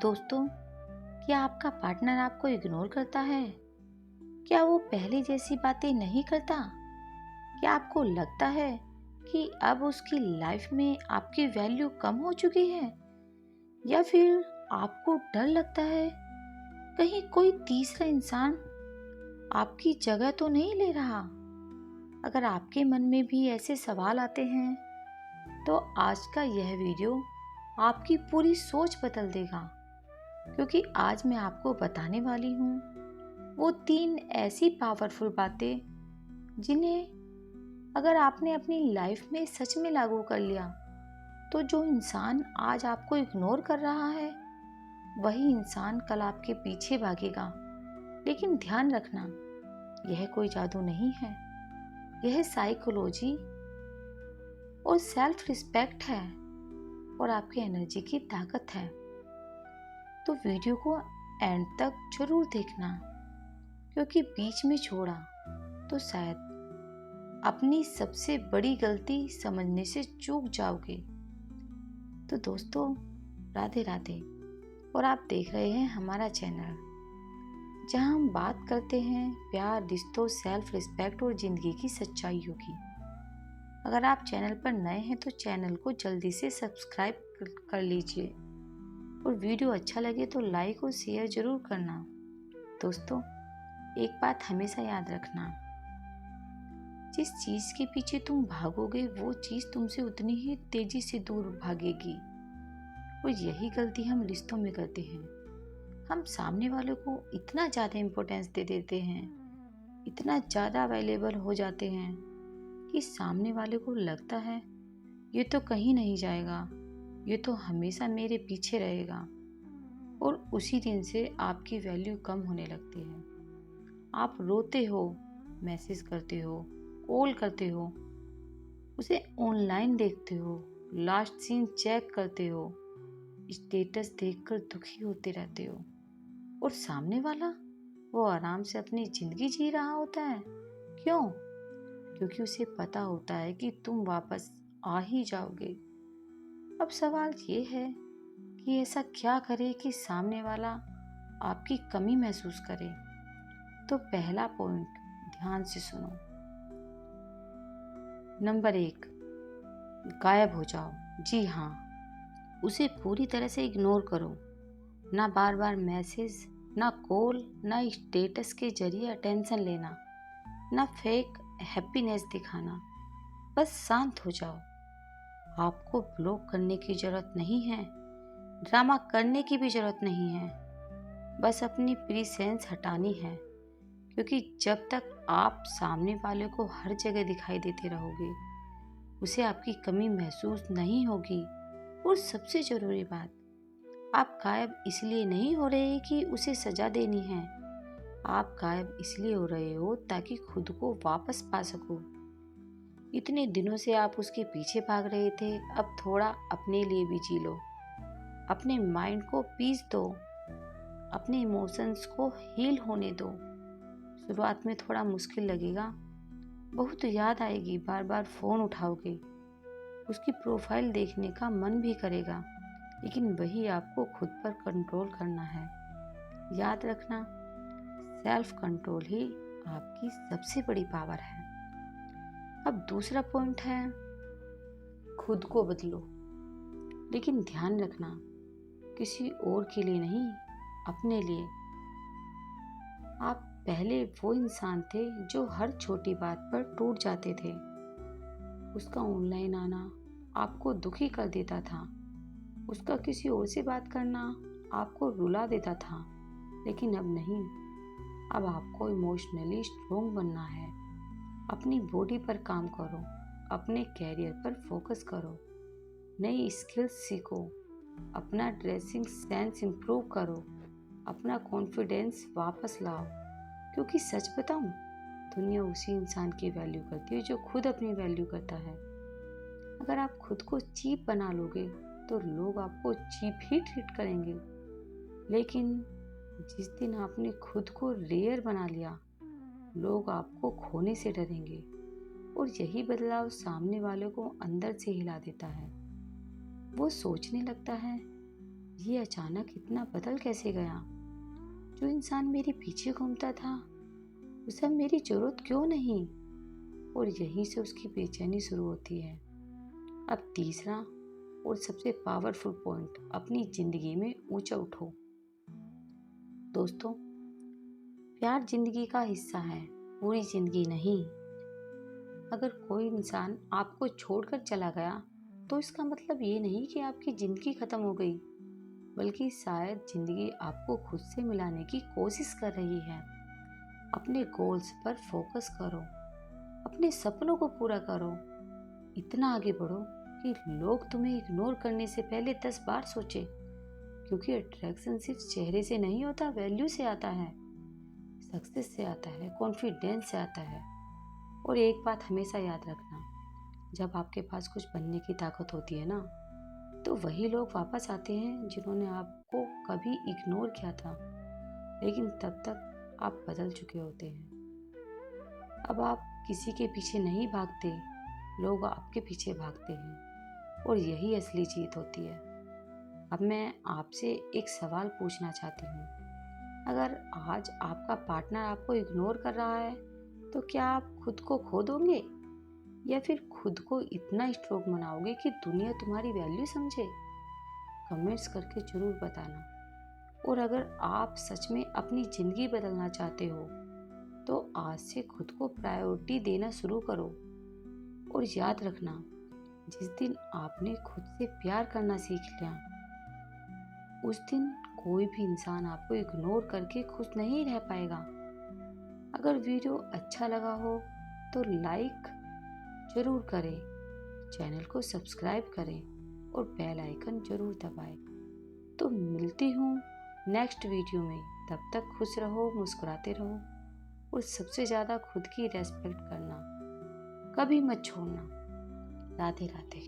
दोस्तों, क्या आपका पार्टनर आपको इग्नोर करता है? क्या वो पहले जैसी बातें नहीं करता? क्या आपको लगता है कि अब उसकी लाइफ में आपकी वैल्यू कम हो चुकी है? या फिर आपको डर लगता है कहीं कोई तीसरा इंसान आपकी जगह तो नहीं ले रहा? अगर आपके मन में भी ऐसे सवाल आते हैं तो आज का यह वीडियो आपकी पूरी सोच बदल देगा, क्योंकि आज मैं आपको बताने वाली हूँ वो 3 ऐसी पावरफुल बातें जिन्हें अगर आपने अपनी लाइफ में सच में लागू कर लिया तो जो इंसान आज आपको इग्नोर कर रहा है वही इंसान कल आपके पीछे भागेगा। लेकिन ध्यान रखना, यह कोई जादू नहीं है, यह साइकोलॉजी और सेल्फ रिस्पेक्ट है और आपकी एनर्जी की ताकत है। तो वीडियो को एंड तक जरूर देखना, क्योंकि बीच में छोड़ा तो शायद अपनी सबसे बड़ी गलती समझने से चूक जाओगे। तो दोस्तों, राधे राधे, और आप देख रहे हैं हमारा चैनल जहां हम बात करते हैं प्यार, रिश्तों, सेल्फ रिस्पेक्ट और जिंदगी की सच्चाइयों की। अगर आप चैनल पर नए हैं तो चैनल को जल्दी से सब्सक्राइब कर लीजिए और वीडियो अच्छा लगे तो लाइक और शेयर जरूर करना। दोस्तों, एक बात हमेशा याद रखना, जिस चीज के पीछे तुम भागोगे वो चीज तुमसे उतनी ही तेजी से दूर भागेगी। और यही गलती हम रिश्तों में करते हैं। हम सामने वालों को इतना ज्यादा इम्पोर्टेंस दे देते हैं, इतना ज्यादा अवेलेबल हो जाते हैं कि सामने वाले को लगता है ये तो कहीं नहीं जाएगा, ये तो हमेशा मेरे पीछे रहेगा। और उसी दिन से आपकी वैल्यू कम होने लगती है। आप रोते हो, मैसेज करते हो, कॉल करते हो, उसे ऑनलाइन देखते हो, लास्ट सीन चेक करते हो, स्टेटस देखकर दुखी होते रहते हो, और सामने वाला वो आराम से अपनी जिंदगी जी रहा होता है। क्यों? क्योंकि उसे पता होता है कि तुम वापस आ ही जाओगे। अब सवाल ये है कि ऐसा क्या करे कि सामने वाला आपकी कमी महसूस करे। तो पहला पॉइंट ध्यान से सुनो। नंबर 1, गायब हो जाओ। जी हाँ, उसे पूरी तरह से इग्नोर करो। ना बार बार मैसेज, ना कॉल, ना स्टेटस के जरिए अटेंशन लेना, ना फेक हैप्पीनेस दिखाना। बस शांत हो जाओ। आपको ब्लॉक करने की जरूरत नहीं है, ड्रामा करने की भी जरूरत नहीं है, बस अपनी प्रीसेंस हटानी है। क्योंकि जब तक आप सामने वाले को हर जगह दिखाई देते रहोगे उसे आपकी कमी महसूस नहीं होगी। और सबसे जरूरी बात, आप गायब इसलिए नहीं हो रहे कि उसे सजा देनी है, आप गायब इसलिए हो रहे हो ताकि खुद को वापस पा सको। इतने दिनों से आप उसके पीछे भाग रहे थे, अब थोड़ा अपने लिए भी जी लो। अपने माइंड को पीस दो, अपने इमोशंस को हील होने दो। शुरुआत में थोड़ा मुश्किल लगेगा, बहुत याद आएगी, बार बार फोन उठाओगे, उसकी प्रोफाइल देखने का मन भी करेगा, लेकिन वही आपको खुद पर कंट्रोल करना है। याद रखना, सेल्फ कंट्रोल ही आपकी सबसे बड़ी पावर है। अब दूसरा पॉइंट है, खुद को बदलो। लेकिन ध्यान रखना, किसी और के लिए नहीं, अपने लिए। आप पहले वो इंसान थे जो हर छोटी बात पर टूट जाते थे। उसका ऑनलाइन आना आपको दुखी कर देता था, उसका किसी और से बात करना आपको रुला देता था। लेकिन अब नहीं, अब आपको इमोशनली स्ट्रोंग बनना है। अपनी बॉडी पर काम करो, अपने कैरियर पर फोकस करो, नई स्किल्स सीखो, अपना ड्रेसिंग सेंस इम्प्रूव करो, अपना कॉन्फिडेंस वापस लाओ। क्योंकि सच बताऊं, दुनिया उसी इंसान की वैल्यू करती है जो खुद अपनी वैल्यू करता है। अगर आप खुद को चीप बना लोगे तो लोग आपको चीप ही ट्रीट करेंगे। लेकिन जिस दिन आपने खुद को रेयर बना लिया, लोग आपको खोने से डरेंगे। और यही बदलाव सामने वाले को अंदर से हिला देता है। वो सोचने लगता है ये अचानक इतना बदल कैसे गया? जो इंसान मेरे पीछे घूमता था उसे अब मेरी जरूरत क्यों नहीं? और यहीं से उसकी बेचैनी शुरू होती है। अब तीसरा और सबसे पावरफुल पॉइंट, अपनी जिंदगी में ऊंचा उठो। दोस्तों, प्यार जिंदगी का हिस्सा है, पूरी जिंदगी नहीं। अगर कोई इंसान आपको छोड़कर चला गया तो इसका मतलब ये नहीं कि आपकी जिंदगी खत्म हो गई, बल्कि शायद जिंदगी आपको खुद से मिलाने की कोशिश कर रही है। अपने गोल्स पर फोकस करो, अपने सपनों को पूरा करो, इतना आगे बढ़ो कि लोग तुम्हें इग्नोर करने से पहले 10 बार सोचे। क्योंकि अट्रैक्शन सिर्फ चेहरे से नहीं होता, वैल्यू से आता है, सक्सेस से आता है, कॉन्फिडेंस से आता है। और एक बात हमेशा याद रखना, जब आपके पास कुछ बनने की ताकत होती है ना, तो वही लोग वापस आते हैं जिन्होंने आपको कभी इग्नोर किया था, लेकिन तब तक आप बदल चुके होते हैं। अब आप किसी के पीछे नहीं भागते, लोग आपके पीछे भागते हैं, और यही असली जीत होती है। अब मैं आपसे एक सवाल पूछना चाहती हूँ। अगर आज आपका पार्टनर आपको इग्नोर कर रहा है तो क्या आप खुद को खो दोगे, या फिर खुद को इतना स्ट्रोंग बनाओगे कि दुनिया तुम्हारी वैल्यू समझे? कमेंट्स करके जरूर बताना। और अगर आप सच में अपनी ज़िंदगी बदलना चाहते हो तो आज से खुद को प्रायोरिटी देना शुरू करो। और याद रखना, जिस दिन आपने खुद से प्यार करना सीख लिया, उस दिन कोई भी इंसान आपको इग्नोर करके खुश नहीं रह पाएगा। अगर वीडियो अच्छा लगा हो तो लाइक जरूर करें, चैनल को सब्सक्राइब करें और बेल आइकन जरूर दबाएं। तो मिलती हूँ नेक्स्ट वीडियो में। तब तक खुश रहो, मुस्कुराते रहो, और सबसे ज़्यादा खुद की रेस्पेक्ट करना कभी मत छोड़ना। राधे राधे।